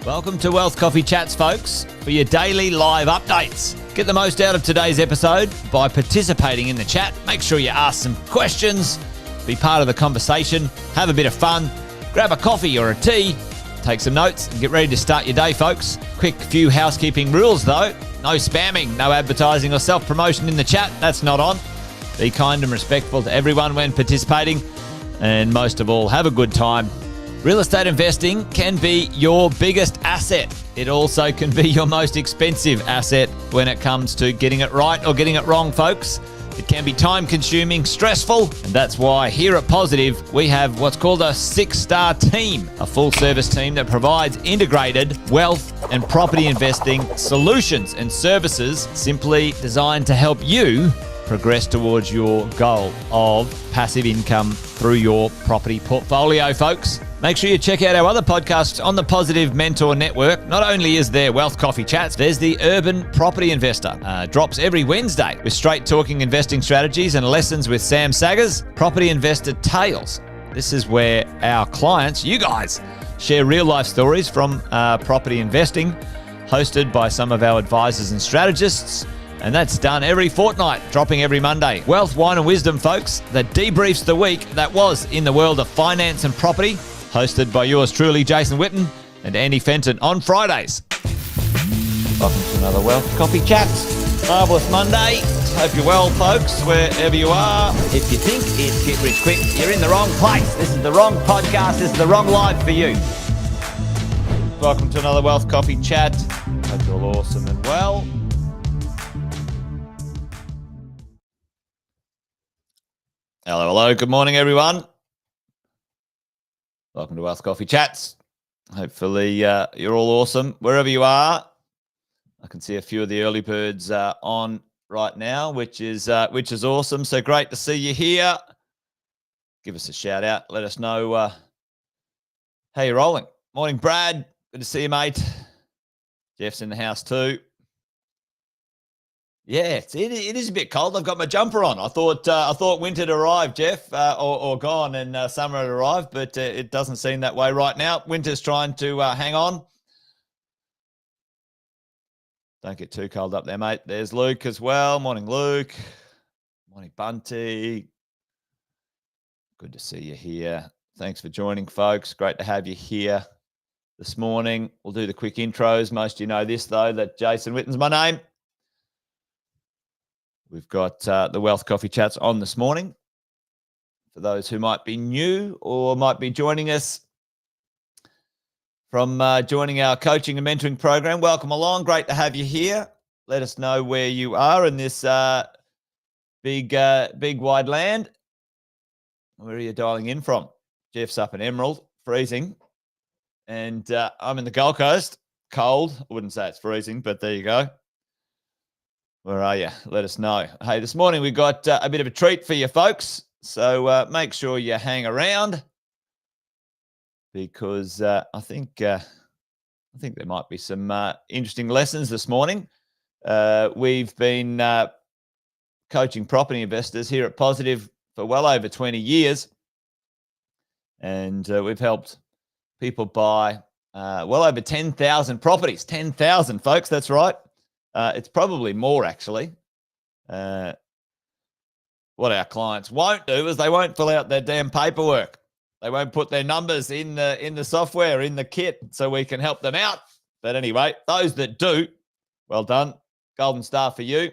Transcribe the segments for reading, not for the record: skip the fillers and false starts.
Welcome to Wealth Coffee Chats, folks, for your daily live updates. Get the most out of today's episode by participating in the chat. Make sure you ask some questions, be part of the conversation, have a bit of fun, grab a coffee or a tea, take some notes, and get ready to start your day, folks. Quick few housekeeping rules, though. No spamming, no advertising or self-promotion in the chat. That's not on. Be kind and respectful to everyone when participating. And most of all, have a good time. Real estate investing can be your biggest asset. It also can be your most expensive asset when it comes to getting it right or getting it wrong, folks. It can be time-consuming, stressful, and that's why here at Positive, we have what's called a 6-star team, a full-service team that provides integrated wealth and property investing solutions and services simply designed to help you progress towards your goal of passive income through your property portfolio, folks. Make sure you check out our other podcasts on the Positive Mentor Network. Not only is there Wealth Coffee Chats, there's the Urban Property Investor. Drops every Wednesday with straight talking investing strategies and lessons with Sam Saggers. Property Investor Tales. This is where our clients, you guys, share real life stories from property investing, hosted by some of our advisors and strategists. And that's done every fortnight, dropping every Monday. Wealth, Wine and Wisdom, folks, that debriefs the week that was in the world of finance and property, hosted by yours truly, Jason Witten and Andy Fenton on Fridays. Welcome to another Wealth Coffee Chats. Marvellous Monday. Hope you're well, folks, wherever you are. If you think it's Get Rich Quick, you're in the wrong place. This is the wrong podcast. This is the wrong live for you. Welcome to another Wealth Coffee Chat. Hope you're all awesome and well. Hello. Good morning, everyone. Welcome to Wealth Coffee Chats. Hopefully you're all awesome wherever you are. I can see a few of the early birds on right now, which is awesome. So great to see you here. Give us a shout out. Let us know how you're rolling. Morning, Brad. Good to see you, mate. Jeff's in the house too. Yeah, it is a bit cold. I've got my jumper on. I thought winter had arrived, Jeff, or gone, and summer had arrived, but it doesn't seem that way right now. Winter's trying to hang on. Don't get too cold up there, mate. There's Luke as well. Morning, Luke. Morning, Bunty. Good to see you here. Thanks for joining, folks. Great to have you here this morning. We'll do the quick intros. Most of you know this, though, that Jason Witten's my name. We've got the Wealth Coffee Chats on this morning. For those who might be new or might be joining us from joining our coaching and mentoring program, welcome along. Great to have you here. Let us know where you are in this big wide land. Where are you dialing in from? Jeff's up in Emerald, freezing. And I'm in the Gold Coast, cold. I wouldn't say it's freezing, but there you go. Where are you? Let us know. Hey, this morning we got a bit of a treat for you folks. So make sure you hang around because I think there might be some interesting lessons this morning. We've been coaching property investors here at Positive for well over 20 years. And we've helped people buy well over 10,000 properties. 10,000, folks, that's right. It's probably more, actually. What our clients won't do is they won't fill out their damn paperwork. They won't put their numbers in the software, in the kit, so we can help them out. But anyway, those that do, well done. Golden star for you.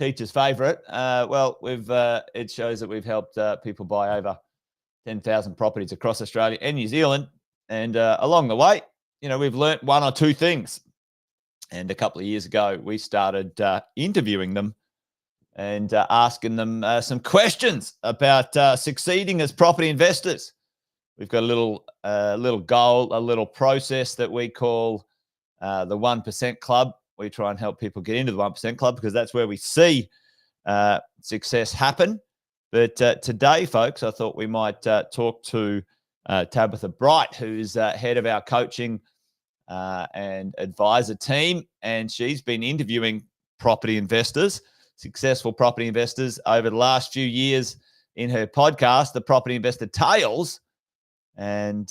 Teacher's favourite. It shows that we've helped people buy over 10,000 properties across Australia and New Zealand. And along the way, we've learnt one or two things. And a couple of years ago, we started interviewing them and asking them some questions about succeeding as property investors. We've got a little goal, a little process that we call the 1% Club. We try and help people get into the 1% Club because that's where we see success happen. But today, folks, I thought we might talk to Tabitha Bright, who's head of our coaching and advisor team, and she's been interviewing property investors, successful property investors over the last few years in her podcast, The Property Investor Tales. And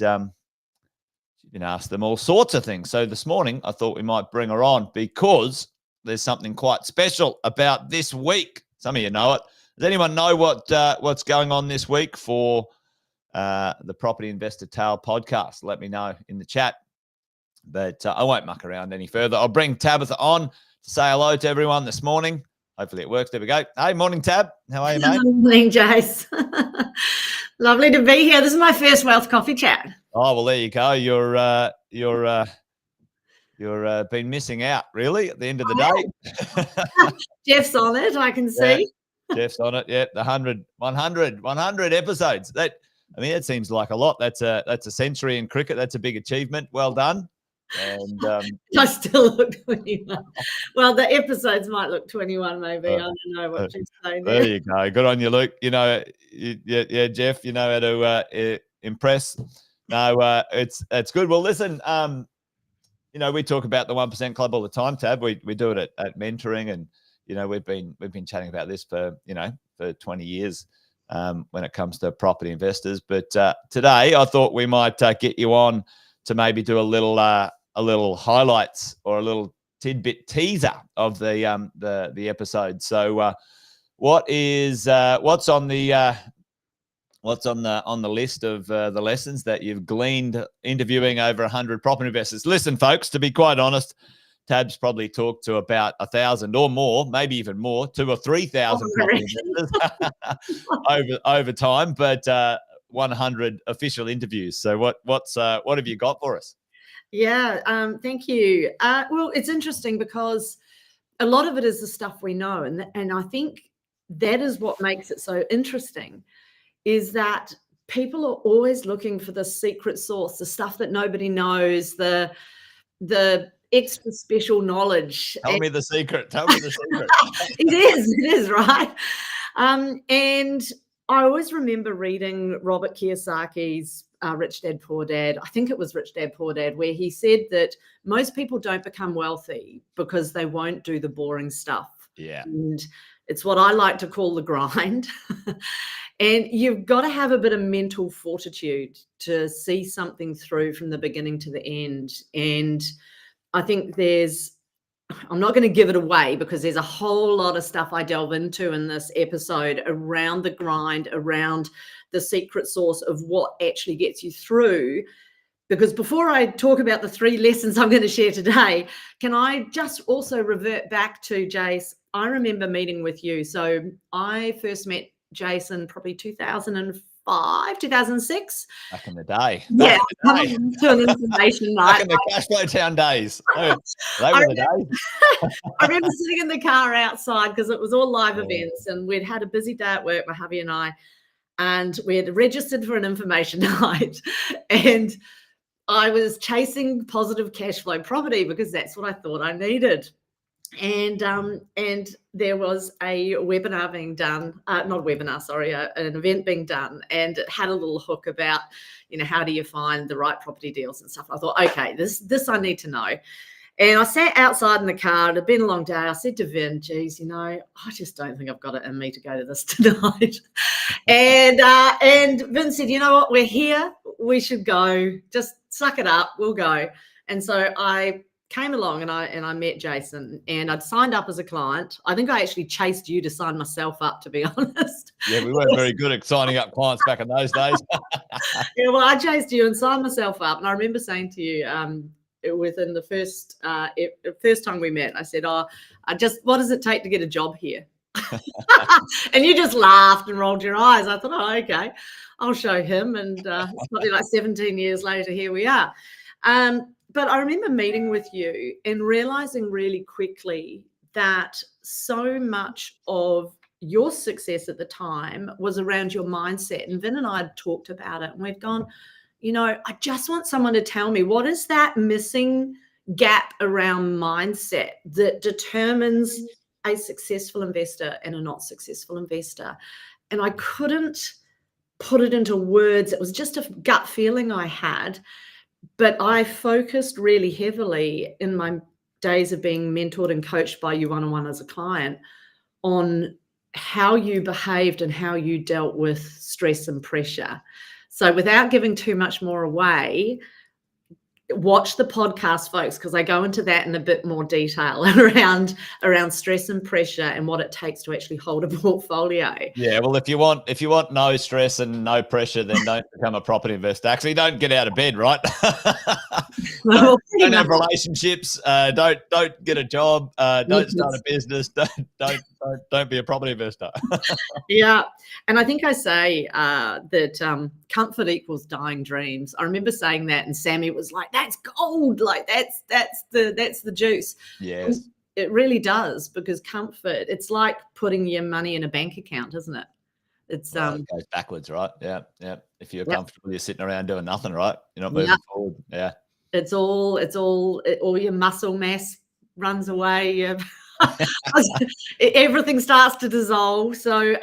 She's been asked them all sorts of things. So this morning, I thought we might bring her on because there's something quite special about this week. Some of you know it. Does anyone know what's going on this week for the Property Investor Tale podcast? Let me know in the chat. But I won't muck around any further. I'll bring Tabitha on to say hello to everyone this morning. Hopefully it works. There we go. Hey, morning, Tab. How are you, mate? Morning, Jace. Lovely to be here. This is my first Wealth Coffee Chat. Oh, well, there you go. You're been missing out, really, at the end of the day. Jeff's on it, I can see. Yeah, Jeff's on it. Yeah, the 100 episodes. That seems like a lot. That's a century in cricket. That's a big achievement. Well done. And I still look 21. Well, the episodes might look 21, maybe. I don't know what you're saying there. There you go. Good on you, Luke. You know, yeah, Jeff. You know how to impress. No, it's good. Well, listen. You know, we talk about the 1% Club all the time, Tab. We do it at mentoring, and you know, we've been chatting about this for 20 years when it comes to property investors. But today, I thought we might get you on to maybe do a little highlights or a little tidbit teaser of the episode. So, what's on the list of the lessons that you've gleaned interviewing over 100 property investors? Listen, folks, to be quite honest, Tab's probably talked to about 1,000 or more, maybe even more, 2,000 or 3,000 property investors over time, but 100 official interviews. So what have you got for us? Yeah, thank you. Well, it's interesting because a lot of it is the stuff we know, and I think that is what makes it so interesting. Is that people are always looking for the secret sauce, the stuff that nobody knows, the extra special knowledge. Tell me the secret. It is, right? And I always remember reading Robert Kiyosaki's Rich Dad, Poor Dad. I think it was Rich Dad, Poor Dad, where he said that most people don't become wealthy because they won't do the boring stuff. Yeah. And it's what I like to call the grind. And you've got to have a bit of mental fortitude to see something through from the beginning to the end. And I think I'm not going to give it away because there's a whole lot of stuff I delve into in this episode around the grind, around the secret sauce of what actually gets you through. Because before I talk about the 3 lessons I'm going to share today, can I just also revert back to Jace? I remember meeting with you. So I first met Jason probably 2005, 2006. Back in the day. Yeah, coming to an information night. Back in the Cashflow Town days. They were the days. I remember sitting in the car outside because it was all live events, and we'd had a busy day at work, my hubby and I, and we had registered for an information night. And I was chasing positive cash flow property because that's what I thought I needed. And there was a webinar being done, not a webinar, sorry, an event being done, and it had a little hook about, how do you find the right property deals and stuff. I thought, okay, this I need to know. And I sat outside in the car. It had been a long day. I said to Vin, geez, I just don't think I've got it in me to go to this tonight. And Vin said, you know what, we're here. We should go. Just suck it up. We'll go. And so I came along and I met Jason, and I'd signed up as a client. I think I actually chased you to sign myself up, to be honest. Yeah, we weren't very good at signing up clients back in those days. Yeah, well, I chased you and signed myself up. And I remember saying to you, within the first time we met, I said, what does it take to get a job here? And you just laughed and rolled your eyes. I thought, oh, okay, I'll show him. And it's probably like 17 years later, here we are. But I remember meeting with you and realizing really quickly that so much of your success at the time was around your mindset. And Vin and I had talked about it, and we'd gone, I just want someone to tell me, what is that missing gap around mindset that determines a successful investor and a not successful investor? And I couldn't put it into words. It was just a gut feeling I had. But I focused really heavily in my days of being mentored and coached by you one-on-one as a client on how you behaved and how you dealt with stress and pressure. So without giving too much more away, watch the podcast, folks, because I go into that in a bit more detail around stress and pressure and what it takes to actually hold a portfolio. Yeah, well, if you want no stress and no pressure, then don't become a property investor. Actually, don't get out of bed, right? don't have relationships. Don't get a job. Don't start a business. Don't be a property investor. Yeah, and I think I say that comfort equals dying dreams. I remember saying that, and Sammy was like, "That's gold. Like that's the juice." Yes. And it really does, because comfort, it's like putting your money in a bank account, isn't it? It's it goes backwards, right? Yeah. If you're comfortable, you're sitting around doing nothing, right? You're not moving forward. Yeah. It's all your muscle mass runs away. Everything starts to dissolve. So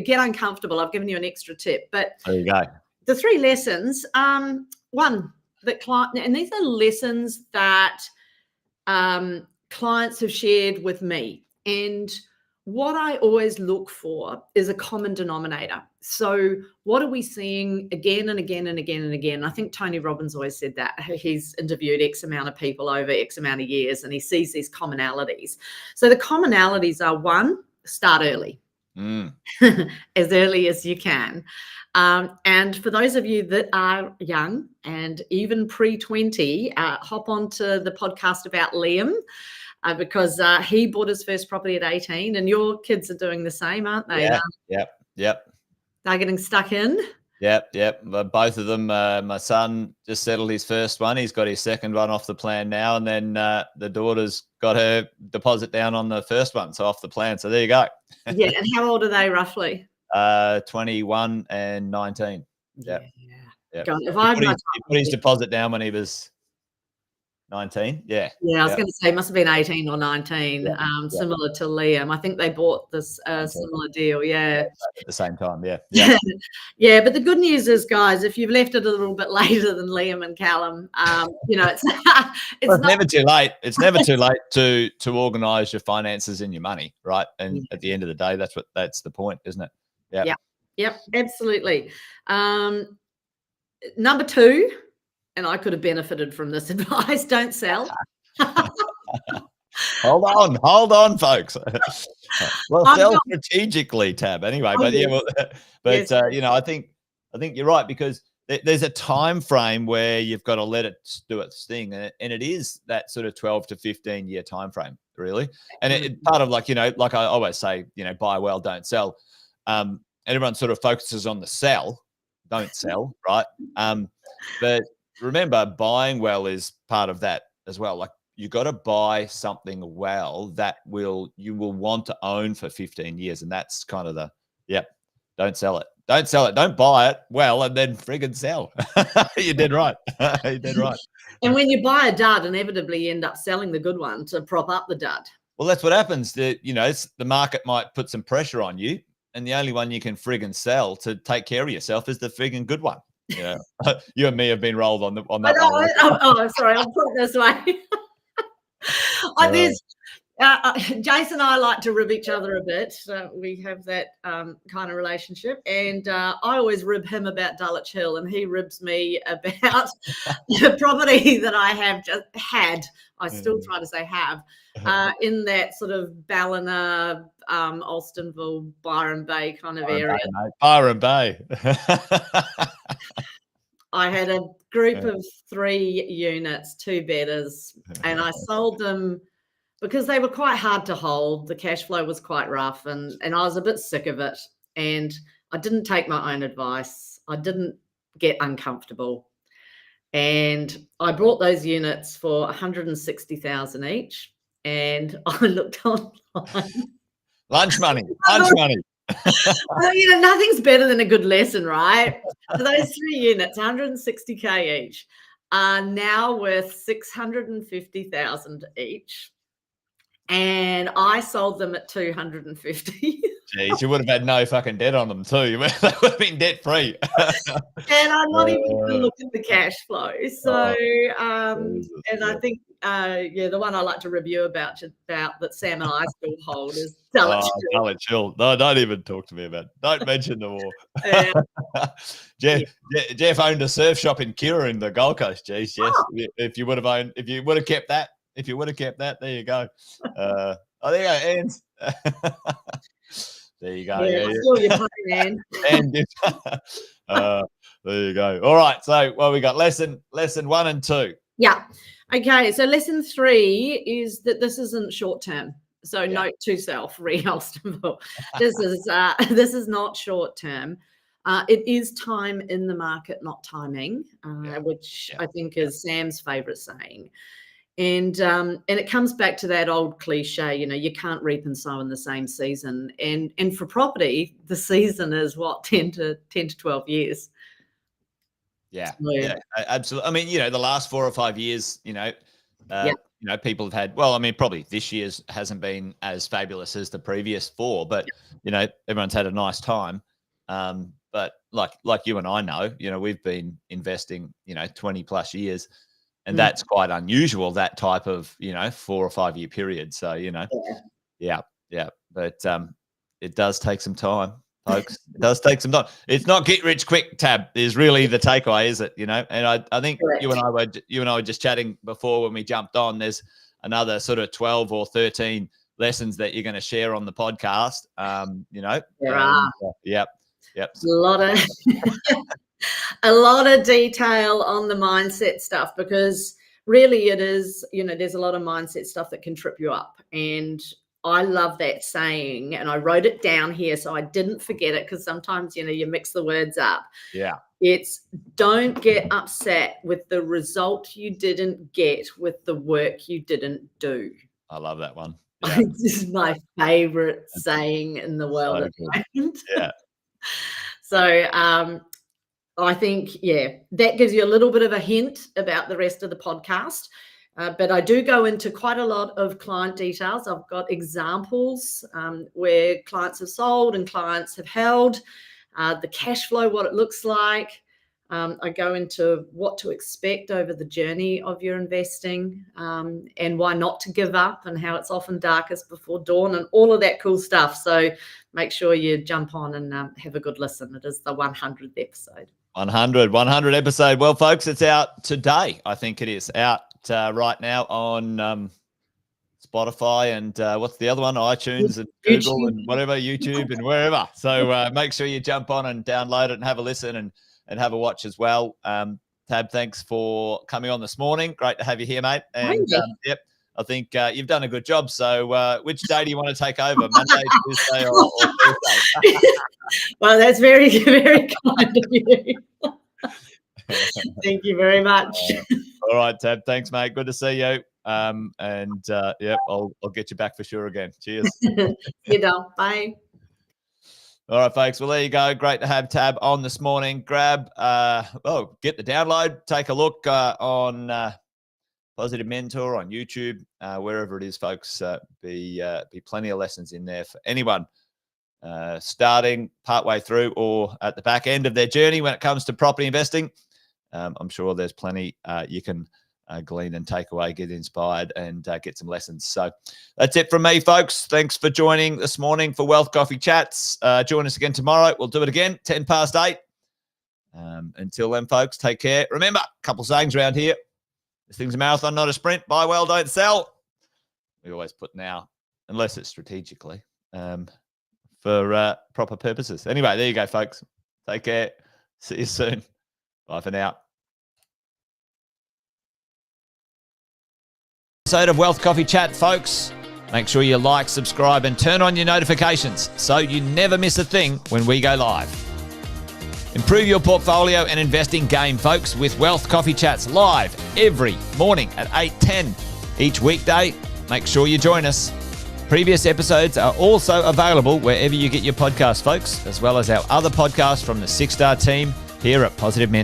get uncomfortable. I've given you an extra tip, but there you go. The 3 lessons. One, that client, and these are lessons that clients have shared with me, and what I always look for is a common denominator. So what are we seeing again and again and again and again? I think Tony Robbins always said that. He's interviewed X amount of people over X amount of years, and he sees these commonalities. So the commonalities are: 1, start early. As early as you can. And for those of you that are young and even pre-20, hop onto the podcast about Liam, because he bought his first property at 18, and your kids are doing the same, aren't they? Yep. They're getting stuck in. Yep. Both of them. My son just settled his first one. He's got his second one off the plan now, and then the daughter's got her deposit down on the first one, so off the plan. So there you go. Yeah, and how old are they roughly? 21 and 19. Yeah. God, he put his deposit down when he was 19. Yeah, I was going to say, must have been 18 or 19. Similar to Liam. I think they bought this similar deal. Yeah, at the same time. Yeah. Yeah. But the good news is, guys, if you've left it a little bit later than Liam and Callum, it's never too late. It's never too late to organise your finances and your money, right? And at the end of the day, that's the point, isn't it? Yeah. Yep. Absolutely. Number 2. And I could have benefited from this advice: don't sell. Hold on, folks. Well, sell strategically, Tab. Anyway, I think you're right, because there's a time frame where you've got to let it do its thing, and it is that sort of 12 to 15 year time frame, really. And it part of, like I always say, buy well, don't sell. And everyone sort of focuses on the sell, don't sell, right? But remember, buying well is part of that as well. Like, you got to buy something well that you will want to own for 15 years. And that's kind of don't sell it. Don't sell it. Don't buy it well and then friggin' sell. You did right. You did right. And when you buy a dud, inevitably you end up selling the good one to prop up the dud. Well, that's what happens. The market might put some pressure on you, and the only one you can friggin' sell to take care of yourself is the friggin' good one. Yeah, you and me have been rolled on that one. Sorry, I'll put it this way. Jason and I like to rib each other a bit. We have that kind of relationship, and I always rib him about Dulwich Hill, and he ribs me about the property that I have just had. I still try to say have, in that sort of Ballina, Alstonville, Byron Bay kind of area. Byron Bay. I had a group of 3 units, 2-bedders, and I sold them because they were quite hard to hold. The cash flow was quite rough, and I was a bit sick of it. And I didn't take my own advice. I didn't get uncomfortable. And I bought those units for 160,000 each. And I looked online. Lunch money. Well, nothing's better than a good lesson, right? So those 3 units, 160K each, are now worth 650,000 each. and I sold them at 250. Jeez, you would have had no fucking debt on them too. They would have been debt free. And I'm not even going to look at the cash flow. So, and I think, the one I like to review about that Sam and I still hold is Dulwich Hill. Dulwich Hill. No, don't even talk to me about it. Don't mention the war. Jeff owned a surf shop in Kira in the Gold Coast. Jeez, yes. Oh. If you would have kept that, there you go. There you go, Anne's. There you go. Yeah, I saw your play, man. And there you go. All right. So, we got lesson 1 and 2. Yeah. Okay. So lesson 3 is that this isn't short term. So note to self, Ree Alstonville. This is not short term. It is time in the market, not timing, which I think is Sam's favorite saying. And it comes back to that old cliche, you can't reap and sow in the same season. And for property, the season is what, 10 to 12 years. Yeah, absolutely. I mean, the last 4 or 5 years, people have had, probably this year's hasn't been as fabulous as the previous 4, but, everyone's had a nice time. But like you and I know, we've been investing, 20 plus years. And that's quite unusual, that type of, 4 or 5 year period. So, But it does take some time, folks. It does take some time. It's not get rich quick, Tab, is really the takeaway, is it? And I think you and I were just chatting before when we jumped on. There's another sort of 12 or 13 lessons that you're going to share on the podcast. There are. Yep. A lot of detail on the mindset stuff, because really it is, there's a lot of mindset stuff that can trip you up. And I love that saying, and I wrote it down here so I didn't forget it, because sometimes, you mix the words up. Yeah. It's don't get upset with the result you didn't get with the work you didn't do. I love that one. Yeah. This is my favorite saying in the world at the moment. Yeah. So, I think, that gives you a little bit of a hint about the rest of the podcast. But I do go into quite a lot of client details. I've got examples where clients have sold and clients have held, the cash flow, what it looks like. I go into what to expect over the journey of your investing, and why not to give up, and how it's often darkest before dawn, and all of that cool stuff. So make sure you jump on and have a good listen. It is the 100th episode. 100 episode. Well, folks, it's out today. I think it is out right now on Spotify and what's the other one? iTunes and Google YouTube. And whatever, YouTube and wherever. So make sure you jump on and download it and have a listen and have a watch as well. Tab, thanks for coming on this morning. Great to have you here, mate. And I think you've done a good job. So which day do you want to take over? Monday, Tuesday, or Thursday? Well, that's very, very kind of you. Thank you very much. All right, Tab. Thanks, mate. Good to see you. I'll get you back for sure again. Cheers. Bye. All right, folks. Well, there you go. Great to have Tab on this morning. Get the download. Take a look on Positive Mentor on YouTube, wherever it is, folks. Be plenty of lessons in there for anyone starting partway through or at the back end of their journey when it comes to property investing. I'm sure there's plenty you can glean and take away, get inspired, and get some lessons. So that's it from me, folks. Thanks for joining this morning for Wealth Coffee Chats. Join us again tomorrow. We'll do it again, 8:10. Until then, folks, take care. Remember, a couple sayings around here. This thing's a marathon, not a sprint. Buy well, don't sell. We always put now, unless it's strategically, for proper purposes. Anyway, there you go, folks. Take care. See you soon. Bye for now. Episode of Wealth Coffee Chat, folks. Make sure you like, subscribe, and turn on your notifications so you never miss a thing when we go live. Improve your portfolio and investing game, folks, with Wealth Coffee Chats live every morning at 8:10 each weekday. Make sure you join us. Previous episodes are also available wherever you get your podcasts, folks, as well as our other podcasts from the 6 Star team here at Positive Mentor.